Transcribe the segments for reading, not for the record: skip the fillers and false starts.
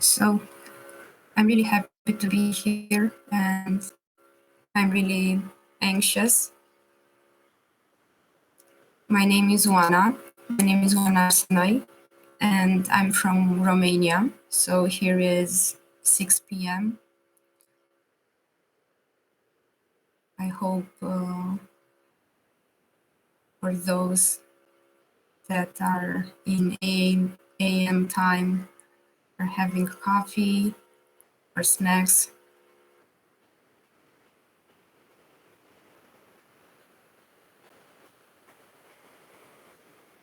So I'm really happy to be here and I'm really anxious. My name is Oana. My name is Oana Arsenoi and I'm from Romania. So here is 6 p.m. I hope for those that are in AM time are having coffee or snacks.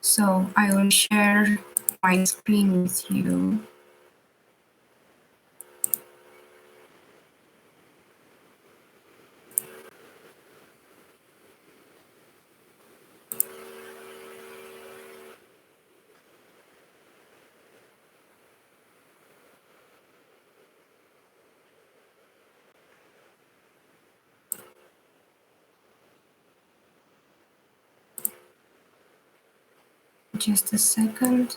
So I will share my screen with you. Just a second.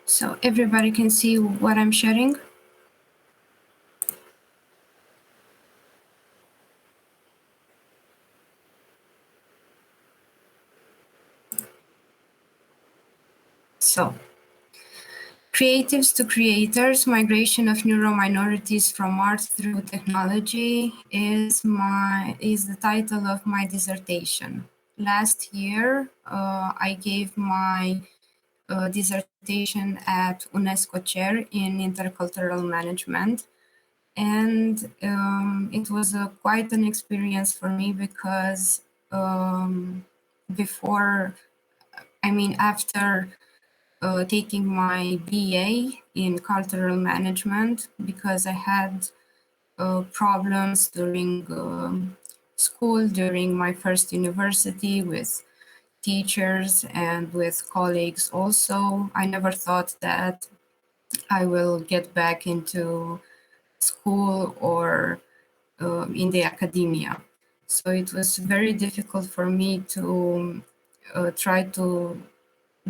So everybody can see what I'm sharing. So, creatives to creators, migration of neurominorities from art through technology is the title of my dissertation. Last year, I gave my dissertation at UNESCO Chair in Intercultural Management. And it was quite an experience for me because after taking my BA in cultural management, because I had problems during school, during my first university with teachers and with colleagues also. I never thought that I will get back into school or in the academia. So it was very difficult for me to try to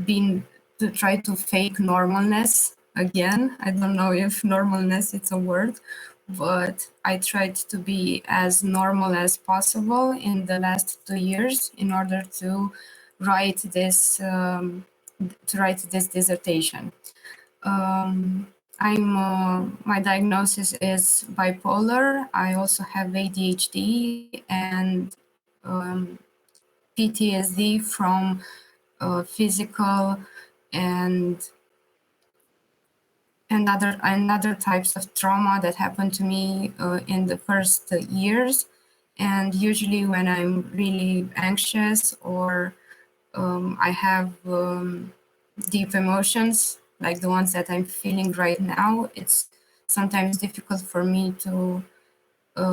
be to try to fake normalness again. I don't know if normalness is a word, but I tried to be as normal as possible in the last 2 years in order to write this dissertation. My diagnosis is bipolar. I also have ADHD and PTSD from physical and other types of trauma that happened to me in the first years. And usually when I'm really anxious or I have deep emotions like the ones that I'm feeling right now, it's sometimes difficult for me to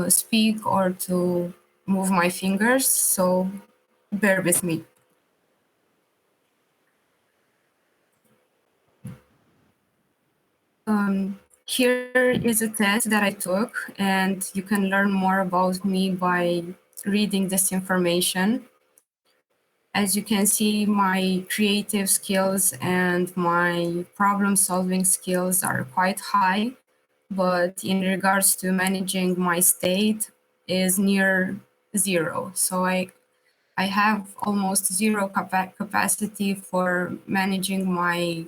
speak or to move my fingers. So bear with me. Here is a test that I took, and you can learn more about me by reading this information. As you can see, my creative skills and my problem-solving skills are quite high, but in regards to managing my state is near zero. So I have almost zero capacity for managing my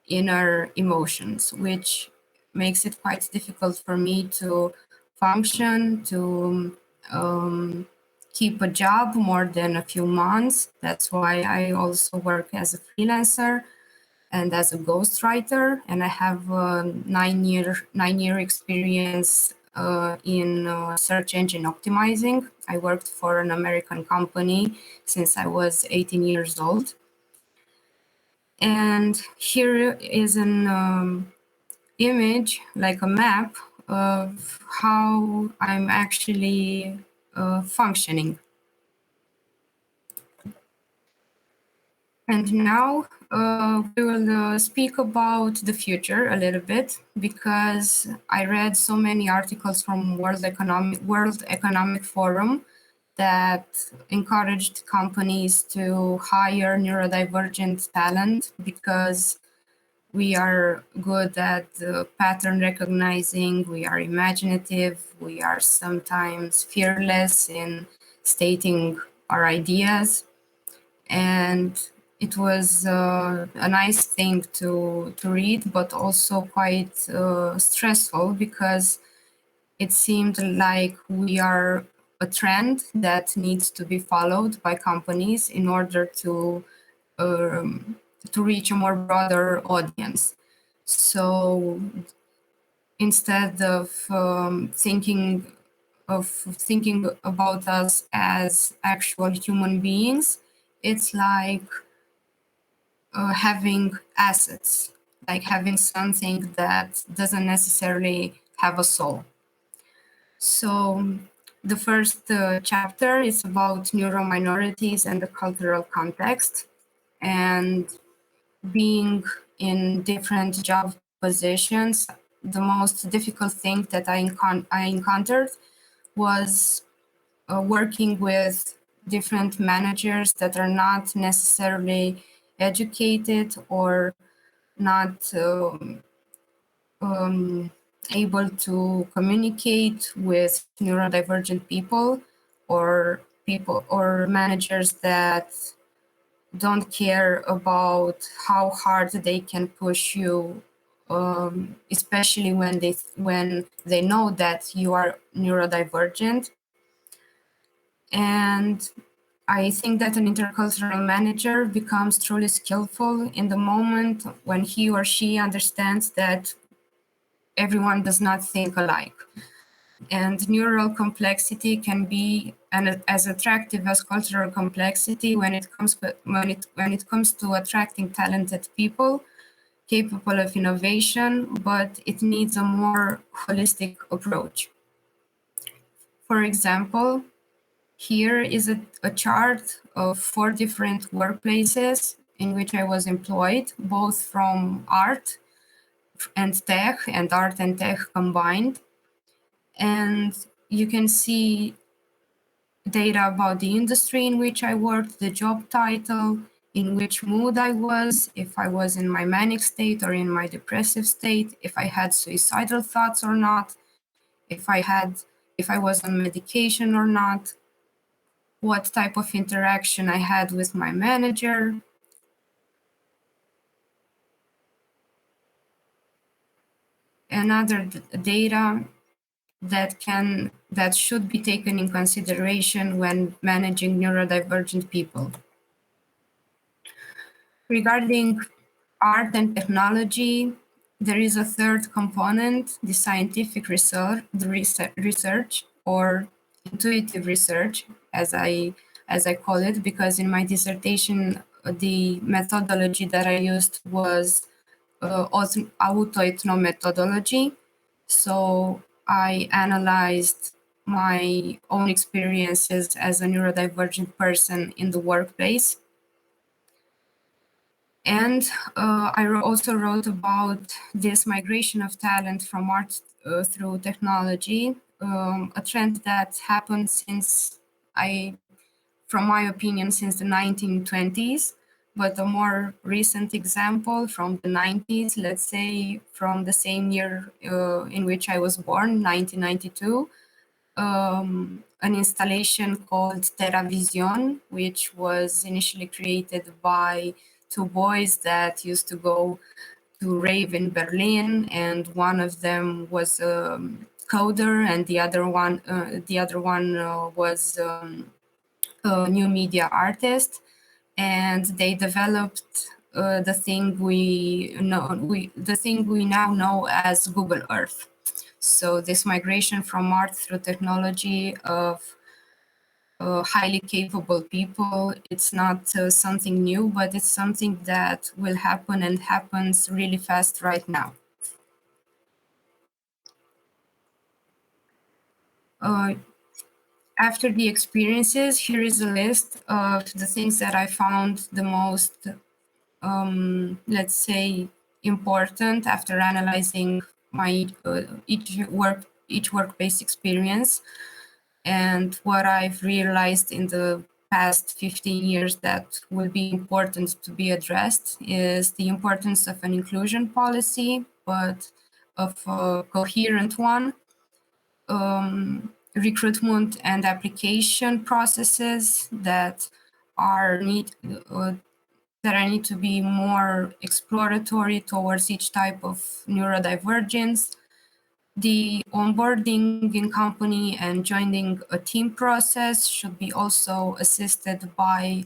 inner emotions, which makes it quite difficult for me to function, to keep a job more than a few months. That's why I also work as a freelancer and as a ghostwriter, and I have a 9-year experience in search engine optimizing. I worked for an American company since I was 18 years old. And here is an image, like a map of how I'm actually functioning. And now we will speak about the future a little bit, because I read so many articles from World Economic Forum that encouraged companies to hire neurodivergent talent because we are good at pattern recognizing, we are imaginative, we are sometimes fearless in stating our ideas. And it was a nice thing to read, but also quite stressful, because it seemed like we are a trend that needs to be followed by companies in order um, to reach a more broader audience. So instead of thinking about us as actual human beings, it's like having assets, like having something that doesn't necessarily have a soul. So the first chapter is about neurominorities and the cultural context, and being in different job positions. The most difficult thing that I encountered was working with different managers that are not necessarily educated or not able to communicate with neurodivergent people or managers that don't care about how hard they can push you, especially when they know that you are neurodivergent. And I think that an intercultural manager becomes truly skillful in the moment when he or she understands that everyone does not think alike. And neural complexity can be as attractive as cultural complexity when it comes to attracting talented people capable of innovation, but it needs a more holistic approach. For example, here is a chart of 4 different workplaces in which I was employed, both from art and art and tech combined. And you can see data about the industry in which I worked, the job title, in which mood I was, if I was in my manic state or in my depressive state, if I had suicidal thoughts or not, if I was on medication or not, what type of interaction I had with my manager. And other data that should be taken in consideration when managing neurodivergent people. Regarding art and technology, there is a third component, the scientific research or intuitive research, as I call it, because in my dissertation, the methodology that I used was auto-ethno methodology. So I analyzed my own experiences as a neurodivergent person in the workplace. And also wrote about this migration of talent from art through technology, a trend that happened from my opinion, since the 1920s. But a more recent example from the 90s, let's say from the same year in which I was born, 1992, an installation called TerraVision, which was initially created by 2 boys that used to go to rave in Berlin, and one of them was a coder, and the other one was a new media artist, and they developed the thing we now know as Google Earth. So this migration from art through technology of highly capable people, it's not something new, but it's something that will happen and happens really fast right now. Uh, after the experiences, here is a list of the things that I found the most, let's say, important after analyzing my each work-based experience. And what I've realized in the past 15 years that will be important to be addressed is the importance of an inclusion policy, but of a coherent one, recruitment and application processes that are need to be more exploratory towards each type of neurodivergence. The onboarding in company and joining a team process should be also assisted by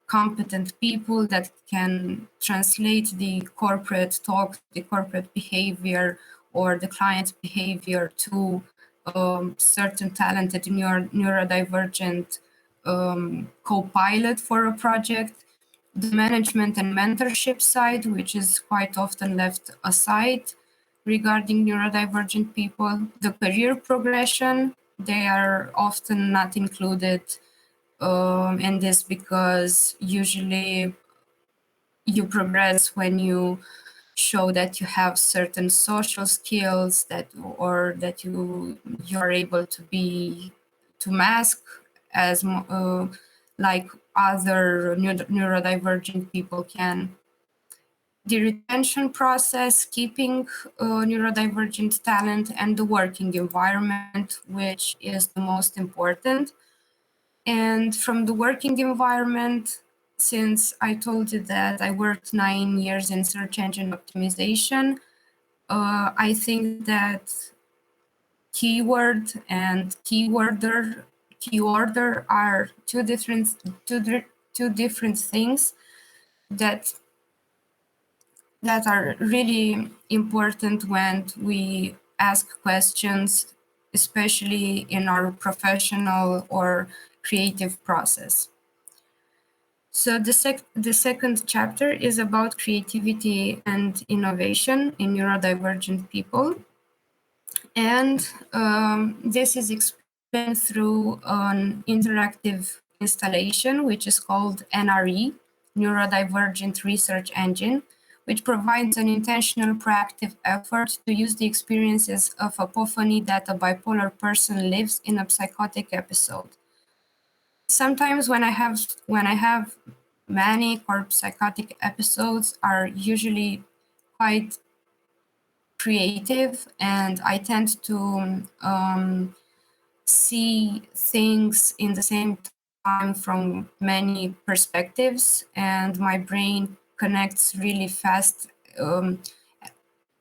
competent people that can translate the corporate talk, the corporate behavior, or the client's behavior to certain talented neurodivergent co-pilot for a project. The management and mentorship side, which is quite often left aside regarding neurodivergent people. The career progression, they are often not included in this because usually you progress when you show that you have certain social skills that or that you're able to mask as like other neurodivergent people can. The retention process, keeping neurodivergent talent, and the working environment, which is the most important. And from the working environment, since I told you that I worked 9 years in search engine optimization, I think that keyword and keyorder are two different things that are really important when we ask questions, especially in our professional or creative process. So the second chapter is about creativity and innovation in neurodivergent people. And this is explained through an interactive installation, which is called NRE, Neurodivergent Research Engine, which provides an intentional proactive effort to use the experiences of apophony that a bipolar person lives in a psychotic episode. Sometimes when I have manic or psychotic episodes are usually quite creative, and I tend to see things in the same time from many perspectives, and my brain connects really fast,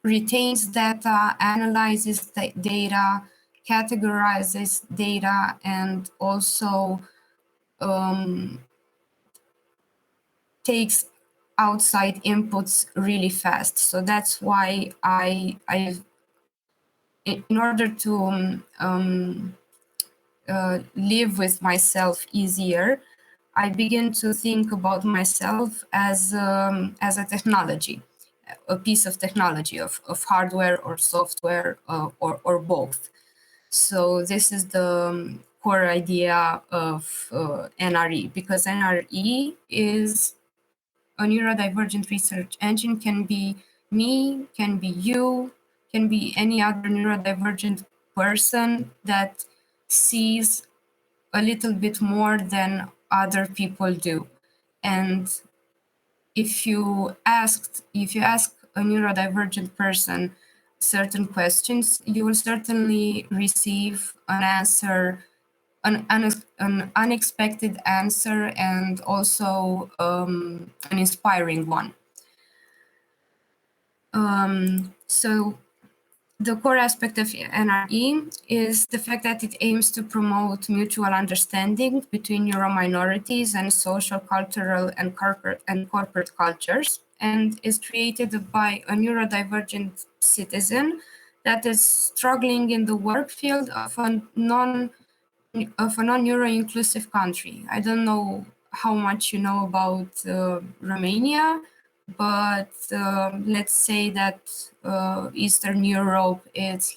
retains data, analyzes the data, categorizes data, and also takes outside inputs really fast. So that's why I in order to live with myself easier, I begin to think about myself as a technology, a piece of technology, of hardware or software, or both. So this is the core idea of NRE, because NRE is a neurodivergent research engine, can be me, can be you, can be any other neurodivergent person that sees a little bit more than other people do. And if you ask a neurodivergent person certain questions, you will certainly receive an answer, an unexpected answer, and also an inspiring one. So the core aspect of NRE is the fact that it aims to promote mutual understanding between neurominorities and social, cultural, and corporate cultures, and is created by a neurodivergent citizen that is struggling in the work field of a non-neuro-inclusive country. I don't know how much you know about Romania, but let's say that Eastern Europe it's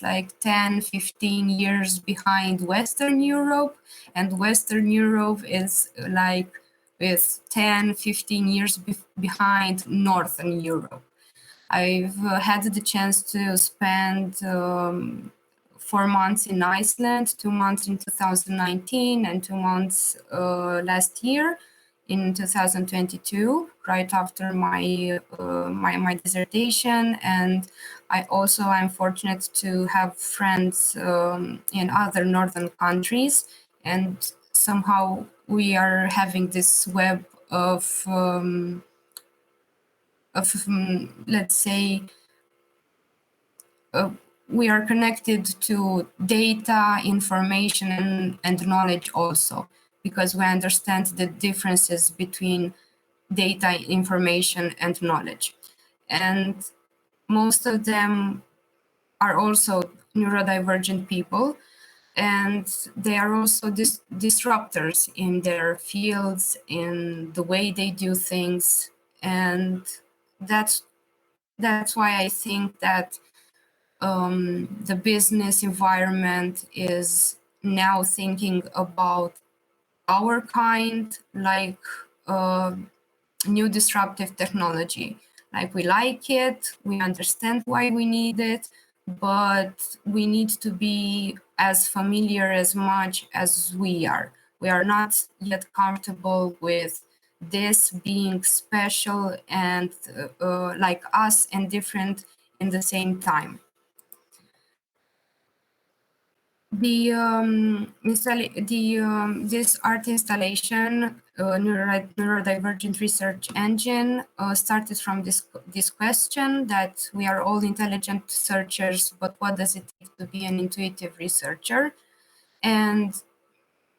like 10, 15 years behind Western Europe, and Western Europe is like with 10, 15 years behind Northern Europe. I've had the chance to spend 4 months in Iceland, 2 months in 2019, and 2 months last year in 2022, right after my dissertation. And I'm fortunate to have friends in other northern countries, and somehow we are having this web of let's say we are connected to data, information, and knowledge also, because we understand the differences between data, information, and knowledge. And most of them are also neurodivergent people, and they are also disruptors in their fields, in the way they do things. And that's why I think that the business environment is now thinking about our kind, like new disruptive technology. Like, we like it, we understand why we need it, but we need to be as familiar as much as we are. We are not yet comfortable with this being special and like us and different in the same time. This art installation, neurodivergent research engine, started from this question that we are all intelligent searchers, but what does it take to be an intuitive researcher? And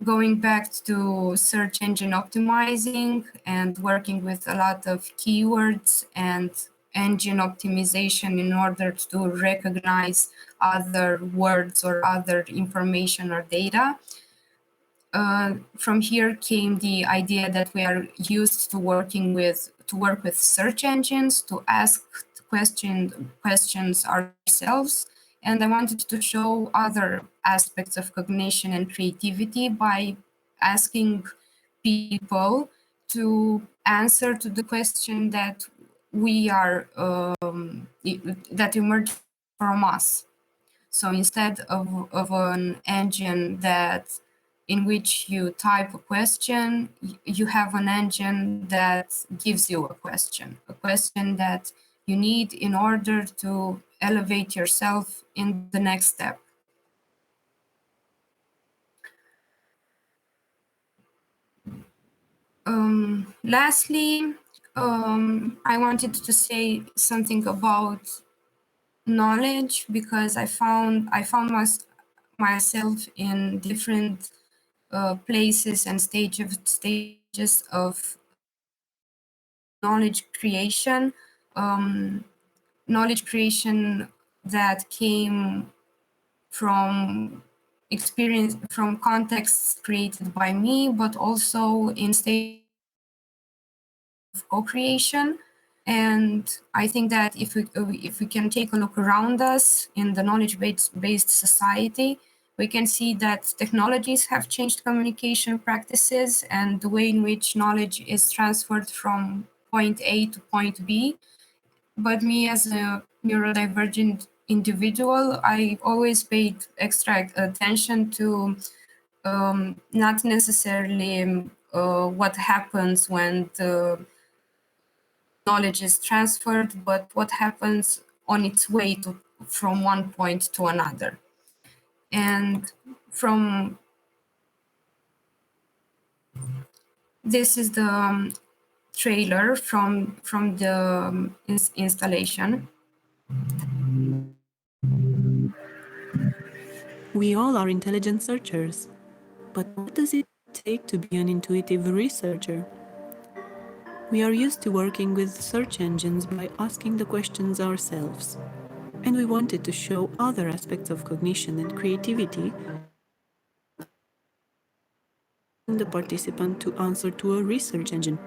going back to search engine optimizing and working with a lot of keywords and engine optimization in order to recognize other words or other information or data. From here came the idea that we are used to work with search engines, to ask questions ourselves. And I wanted to show other aspects of cognition and creativity by asking people to answer to the question that that emerged from us. So instead of an engine in which you type a question, you have an engine that gives you a question that you need in order to elevate yourself in the next step. Lastly, I wanted to say something about knowledge, because I found myself in different places and stages of knowledge creation. Knowledge creation that came from experience, from contexts created by me, but also in state of co-creation. And I think that if we can take a look around us in the knowledge-based society, we can see that technologies have changed communication practices and the way in which knowledge is transferred from point A to point B. But me, as a neurodivergent individual, I always paid extra attention to not necessarily what happens when the knowledge is transferred, but what happens on its way from one point to another. And this is the trailer from the installation. We all are intelligent searchers, but what does it take to be an intuitive researcher? We are used to working with search engines by asking the questions ourselves, and we wanted to show other aspects of cognition and creativity, the participant to answer to a research engine.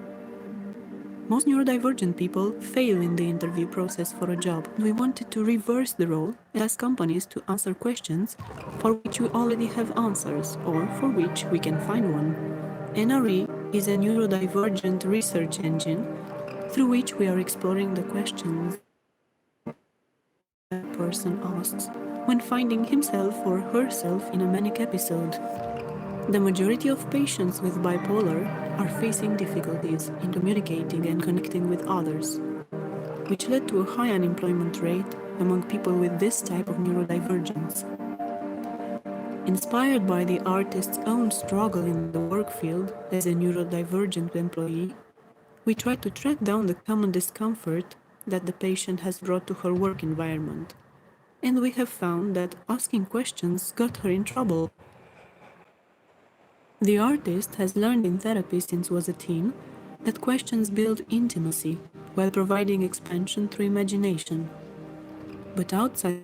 Most neurodivergent people fail in the interview process for a job. We wanted to reverse the role and ask companies to answer questions for which we already have answers or for which we can find one. NRE is a neurodivergent research engine through which we are exploring the questions a person asks when finding himself or herself in a manic episode. The majority of patients with bipolar are facing difficulties in communicating and connecting with others, which led to a high unemployment rate among people with this type of neurodivergence. Inspired by the artist's own struggle in the work field as a neurodivergent employee, we tried to track down the common discomfort that the patient has brought to her work environment. And we have found that asking questions got her in trouble. The artist has learned in therapy since was a teen that questions build intimacy while providing expansion through imagination. But outside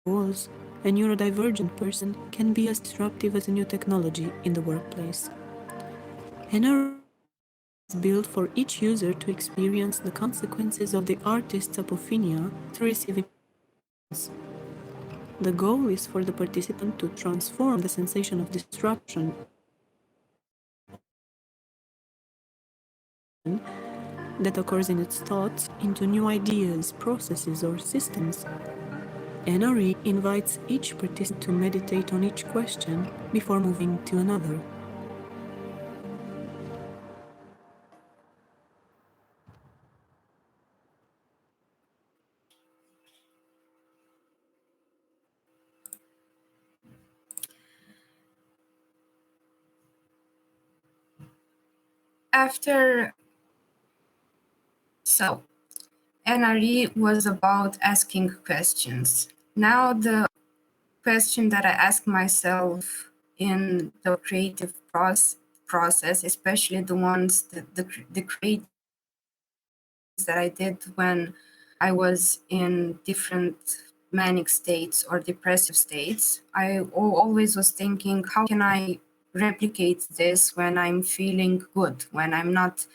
walls, a neurodivergent person can be as disruptive as a new technology in the workplace. NR is built for each user to experience the consequences of the artist's apophenia through receiving. The goal is for the participant to transform the sensation of disruption that occurs in its thoughts into new ideas, processes, or systems. NRE invites each participant to meditate on each question before moving to another. So NRE was about asking questions. Now the question that I ask myself in the creative process, especially the ones the creative that I did when I was in different manic states or depressive states, I always was thinking, how can I replicate this when I'm feeling good, when I'm not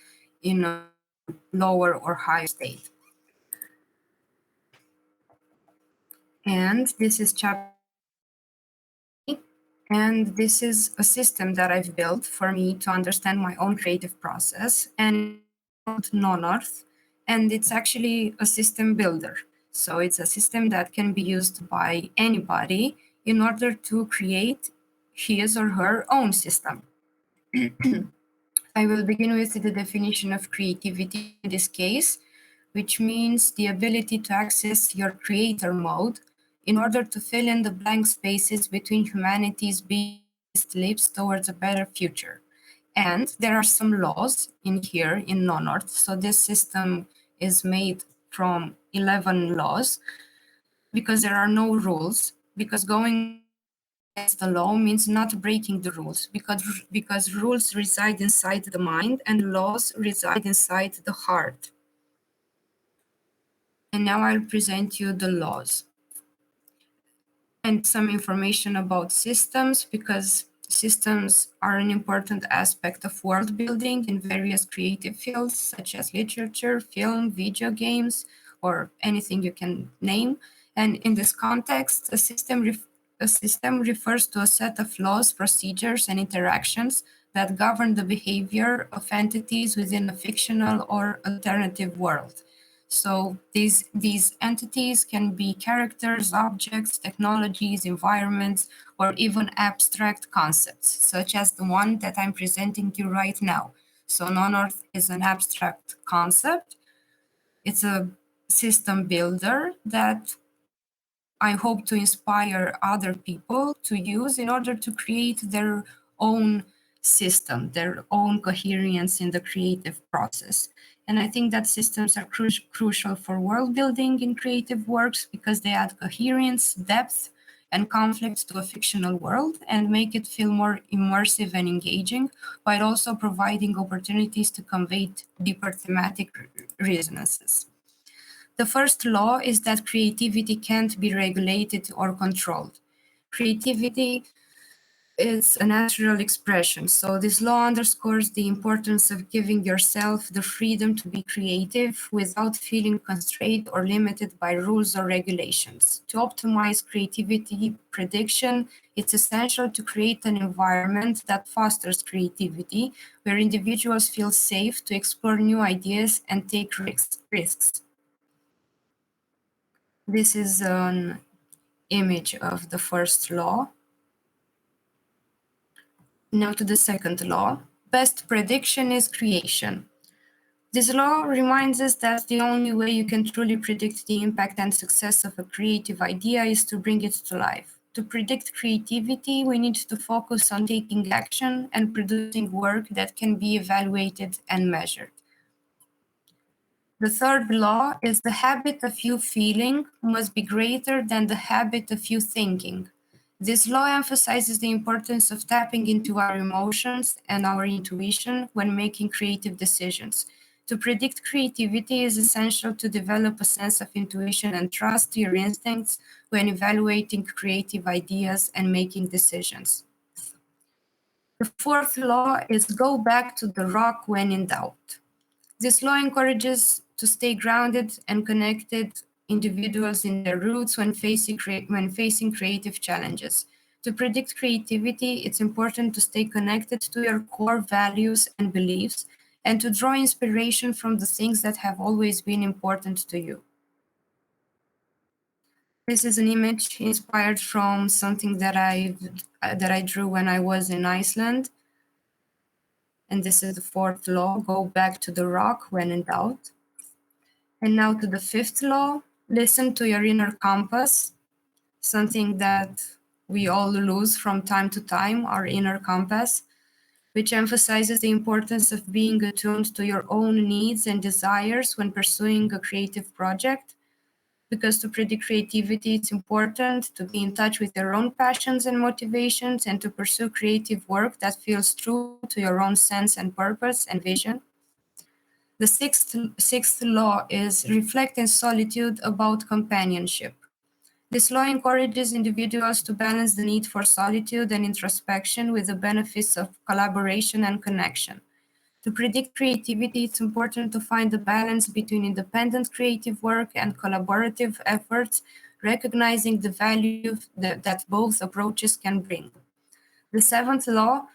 in a lower or higher state? And this is chapter, and this is a system that I've built for me to understand my own creative process, and it's called Non-Earth, and it's actually a system builder. So it's a system that can be used by anybody in order to create his or her own system. I will begin with the definition of creativity in this case, which means the ability to access your creator mode in order to fill in the blank spaces between humanity's biggest leaps towards a better future. And there are some laws in here in Non-Earth. So this system is made from 11 laws because there are no rules, because going against the law means not breaking the rules, because rules reside inside the mind and laws reside inside the heart. And now I'll present you the laws and some information about systems, because systems are an important aspect of world building in various creative fields, such as literature, film, video games, or anything you can name. And in this context, a system refers to a set of laws, procedures, and interactions that govern the behavior of entities within a fictional or alternative world. So these entities can be characters, objects, technologies, environments, or even abstract concepts, such as the one that I'm presenting to you right now. So Non-Earth is an abstract concept. It's a system builder that I hope to inspire other people to use in order to create their own system, their own coherence in the creative process. And I think that systems are crucial for world building in creative works because they add coherence, depth, and conflict to a fictional world and make it feel more immersive and engaging, while also providing opportunities to convey deeper thematic resonances. The first law is that creativity can't be regulated or controlled. Creativity it's a natural expression. So this law underscores the importance of giving yourself the freedom to be creative without feeling constrained or limited by rules or regulations. To optimize creativity prediction, it's essential to create an environment that fosters creativity, where individuals feel safe to explore new ideas and take risks. This is an image of the first law. Now to the second law. Best prediction is creation. This law reminds us that the only way you can truly predict the impact and success of a creative idea is to bring it to life. To predict creativity, we need to focus on taking action and producing work that can be evaluated and measured. The third law is the habit of you feeling must be greater than the habit of you thinking. This law emphasizes the importance of tapping into our emotions and our intuition when making creative decisions. To predict creativity is essential to develop a sense of intuition and trust your instincts when evaluating creative ideas and making decisions. The fourth law is go back to the rock when in doubt. This law encourages to stay grounded and connected individuals in their roots when facing creative challenges. To predict creativity, it's important to stay connected to your core values and beliefs and to draw inspiration from the things that have always been important to you. This is an image inspired from something that I drew when I was in Iceland. And this is the fourth law, go back to the rock when in doubt. And now to the fifth law, listen to your inner compass, something that we all lose from time to time, our inner compass, which emphasizes the importance of being attuned to your own needs and desires when pursuing a creative project. Because to predict creativity, it's important to be in touch with your own passions and motivations and to pursue creative work that feels true to your own sense and purpose and vision. The sixth law is reflect in solitude about companionship. This law encourages individuals to balance the need for solitude and introspection with the benefits of collaboration and connection. To predict creativity, it's important to find a balance between independent creative work and collaborative efforts, recognizing the value that both approaches can bring. The seventh law,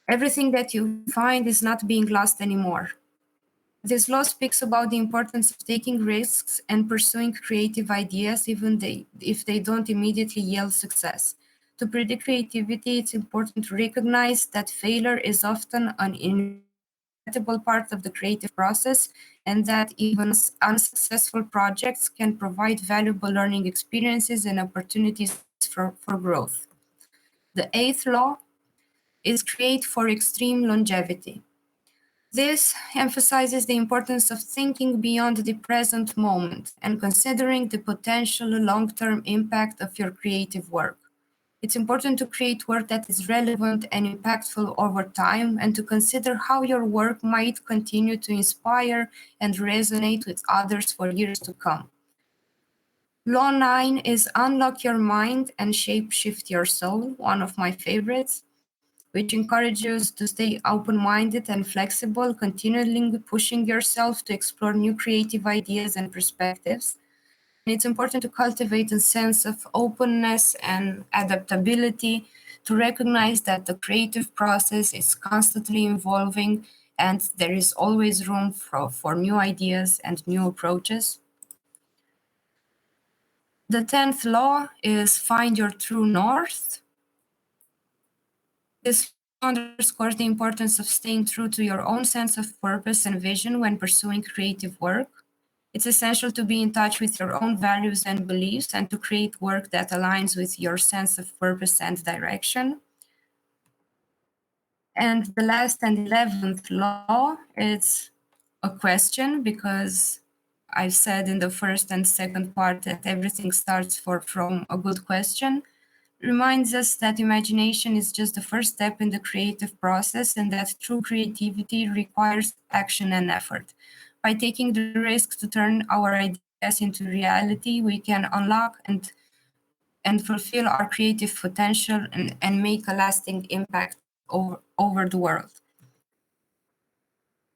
everything that you find is not being lost anymore. This law speaks about the importance of taking risks and pursuing creative ideas, even if they don't immediately yield success. To predict creativity, it's important to recognize that failure is often an inevitable part of the creative process, and that even unsuccessful projects can provide valuable learning experiences and opportunities for growth. The eighth law is create for extreme longevity. This emphasizes the importance of thinking beyond the present moment and considering the potential long-term impact of your creative work. It's important to create work that is relevant and impactful over time and to consider how your work might continue to inspire and resonate with others for years to come. Law 9 is unlock your mind and shape-shift your soul, one of my favorites, which encourages to stay open-minded and flexible, continually pushing yourself to explore new creative ideas and perspectives. And it's important to cultivate a sense of openness and adaptability, to recognize that the creative process is constantly evolving and there is always room for new ideas and new approaches. The 10th law is find your true north. This underscores the importance of staying true to your own sense of purpose and vision when pursuing creative work. It's essential to be in touch with your own values and beliefs and to create work that aligns with your sense of purpose and direction. And the last and 11th law is a question, because I've said in the first and second part that everything starts from a good question. Reminds us that imagination is just the first step in the creative process and that true creativity requires action and effort. By taking the risk to turn our ideas into reality, we can unlock and and fulfill our creative potential and make a lasting impact over the world.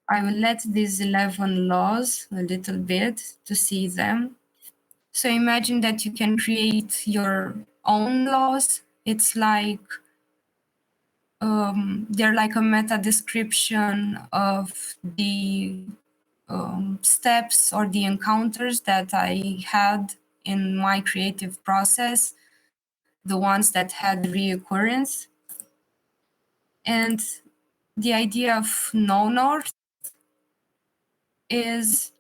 I will let these 11 laws a little bit to see them. So imagine that you can create your own laws. It's like they're like a meta description of the steps or the encounters that I had in my creative process, the ones that had reoccurrence. And the idea of no north is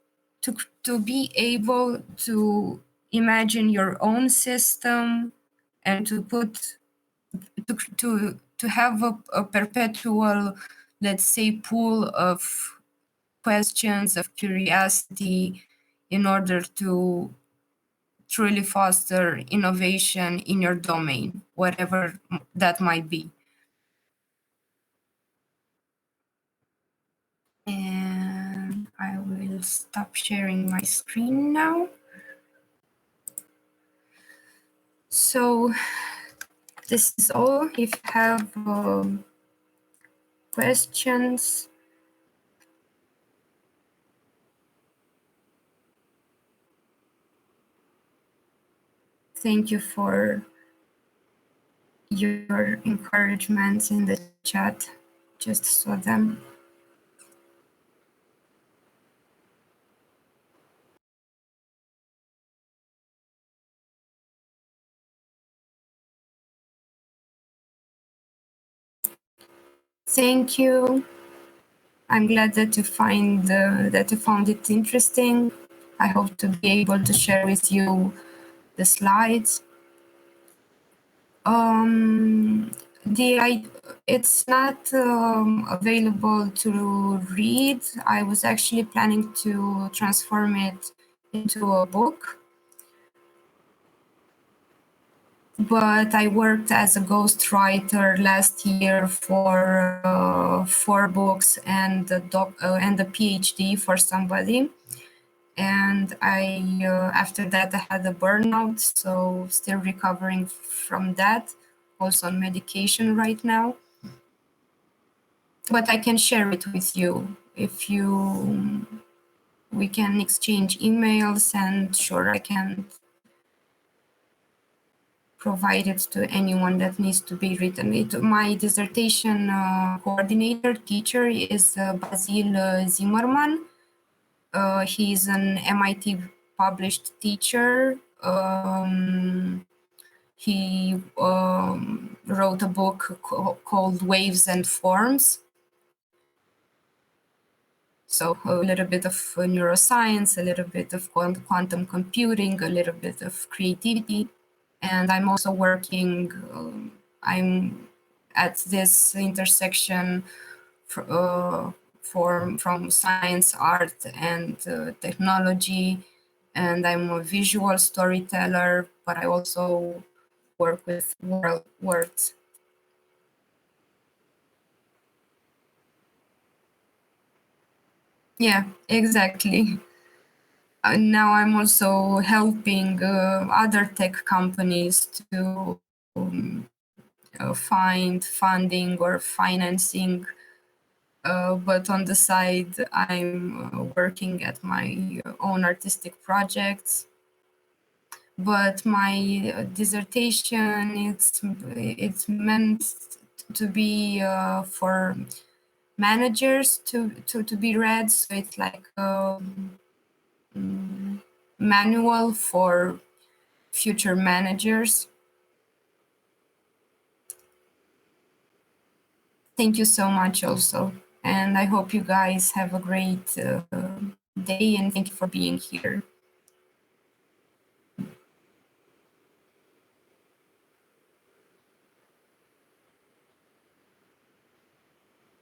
to be able to imagine your own system and to put to have a perpetual, let's say, pool of questions of curiosity in order to truly foster innovation in your domain, whatever that might be. And I will stop sharing my screen now. So this is all. If you have questions, thank you for your encouragements in the chat. Just saw them. Thank you. I'm glad that you found it interesting. I hope to be able to share with you the slides. It's not available to read. I was actually planning to transform it into a book, but I worked as a ghostwriter last year for 4 books and and a PhD for somebody. And after that, I had a burnout, so still recovering from that. Also on medication right now. But I can share it with you if we can exchange emails, and sure, I can provide it to anyone that needs to be written. My dissertation coordinator teacher is Basil Zimmerman. He's an MIT published teacher. He wrote a book called Waves and Forms. So a little bit of neuroscience, a little bit of quantum computing, a little bit of creativity. And I'm also working, I'm at this intersection from science, art, and technology. And I'm a visual storyteller, but I also work with words. Yeah, exactly. Now I'm also helping other tech companies to find funding or financing. But on the side, I'm working at my own artistic projects. But my dissertation, it's meant to be for managers to be read. So it's like a manual for future managers. Thank you so much also. And I hope you guys have a great day, and thank you for being here.